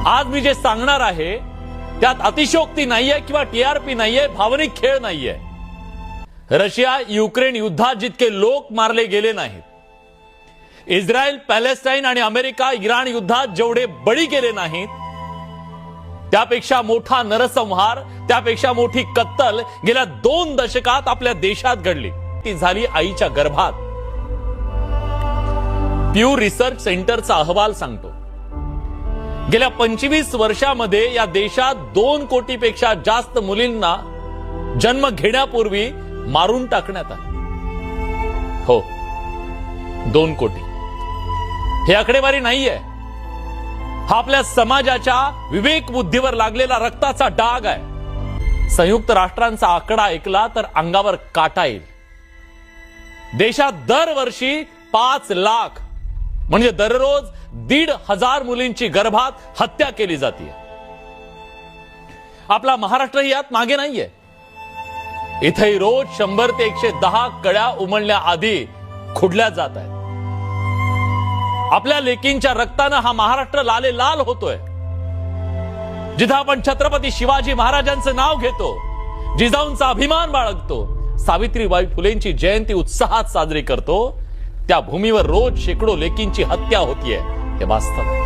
आज मी जे सांगणार आहे त्यात अतिशयोक्ती नाहीये किंवा टीआरपी नाहीये, भावनिक खेळ नाहीये. रशिया युक्रेन युद्धात जितके लोक मारले गेले नाहीत, इस्रायल पॅलेस्टाईन आणि अमेरिका इराण युद्धात जेवढे बळी गेले नाहीत, त्यापेक्षा मोठा नरसंहार, त्यापेक्षा मोठी कत्तल गेल्या 2 दशकात आपल्या देशात घडली. ती झाली आईच्या गर्भात. प्यू रिसर्च सेंटरचा अहवाल सांगतो, गेल्या 25 वर्षामध्ये या देशात 2 कोटीपेक्षा जास्त मुलींना जन्म घेण्यापूर्वी मारून टाकण्यात आलं. हो, 2 कोटी. हे आकडेवारी नाहीये, हा आपल्या समाजाच्या विवेक बुद्धीवर लागलेला रक्ताचा डाग आहे. संयुक्त राष्ट्रांचा आकडा ऐकला तर अंगावर काटा येईल. देशात दरवर्षी 5 लाख म्हणजे दररोज 1,500 मुलींची गर्भात हत्या केली जाते. आपला महाराष्ट्र यात मागे नाहीये. इथेही रोज 100 ते 110 कड्या उमलण्या आधी खुडल्या जात आहेत. आपल्या लेकींच्या रक्तानं हा महाराष्ट्र लालेलाल होतोय. जिथं आपण छत्रपती शिवाजी महाराजांचं नाव घेतो, जिजाऊंचा अभिमान बाळगतो, सावित्रीबाई फुलेंची जयंती उत्साहात साजरी करतो, त्या भूमीवर रोज शेकडो लेकींची हत्या होतीये, हे वास्तव आहे.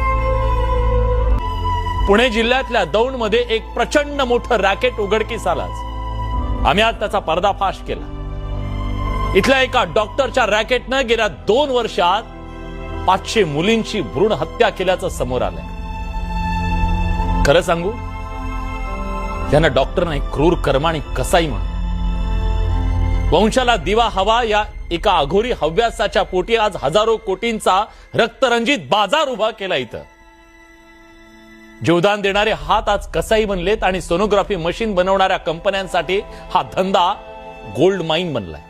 पुणे जिल्ह्यातल्या दौंडमध्ये एक प्रचंड मोठं रॅकेट उघडकीस आलं. आम्ही आज त्याचा पर्दाफाश केला. इथल्या एका डॉक्टरच्या रॅकेटनं गेल्या 2 वर्षात 500 मुलींची भ्रूण हत्या केल्याचं समोर आलंय. खरं सांगू, त्यांना डॉक्टर नाही, क्रूर कर्म आणि कसाई म्हणून. वंशाला दिवा हवा या एका अघोरी हव्यासाच्या पोटी आज हजारो कोटींचा रक्तरंजित बाजार उभा केला. इथं जीवदान देणारे हात आज कसाई बनलेत आणि सोनोग्राफी मशीन बनवणाऱ्या कंपन्यांसाठी हा धंदा गोल्ड माइन बनलाय.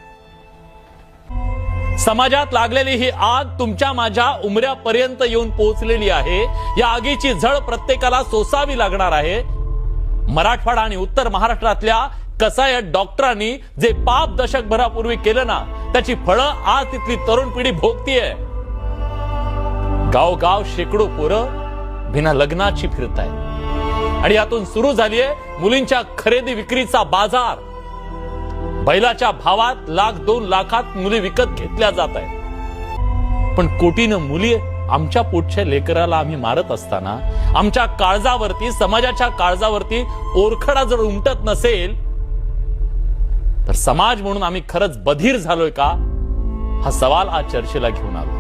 समाजात लागलेली ही आग तुमच्या माझ्या उमऱ्यापर्यंत येऊन पोहोचलेली आहे. या आगीची झळ प्रत्येकाला सोसावी लागणार आहे. मराठवाडा आणि उत्तर महाराष्ट्रातल्या कसाय डॉक्टरांनी जे पाप दशकभरापूर्वी केलं ना, त्याची फळं आज तिथली तरुण पिढी भोगतीये. गावगाव शेकडो पोरं बिना लग्नाची फिरतायत आणि यातून सुरू झालीये मुलींच्या खरेदी विक्रीचा बाजार. बैलाच्या भावात 1,00,000-2 लाखात मुली विकत घेतल्या जात आहेत. पण कोटीनं मुली आमच्या पोटच्या लेकराला आम्ही मारत असताना आमच्या काळजावरती, समाजाच्या काळजावरती ओरखडा जर उमटत नसेल तर समाज म्हणून आम्ही खरंच बधीर झालोय का, हा सवाल आज चर्चेला घेऊन आलो.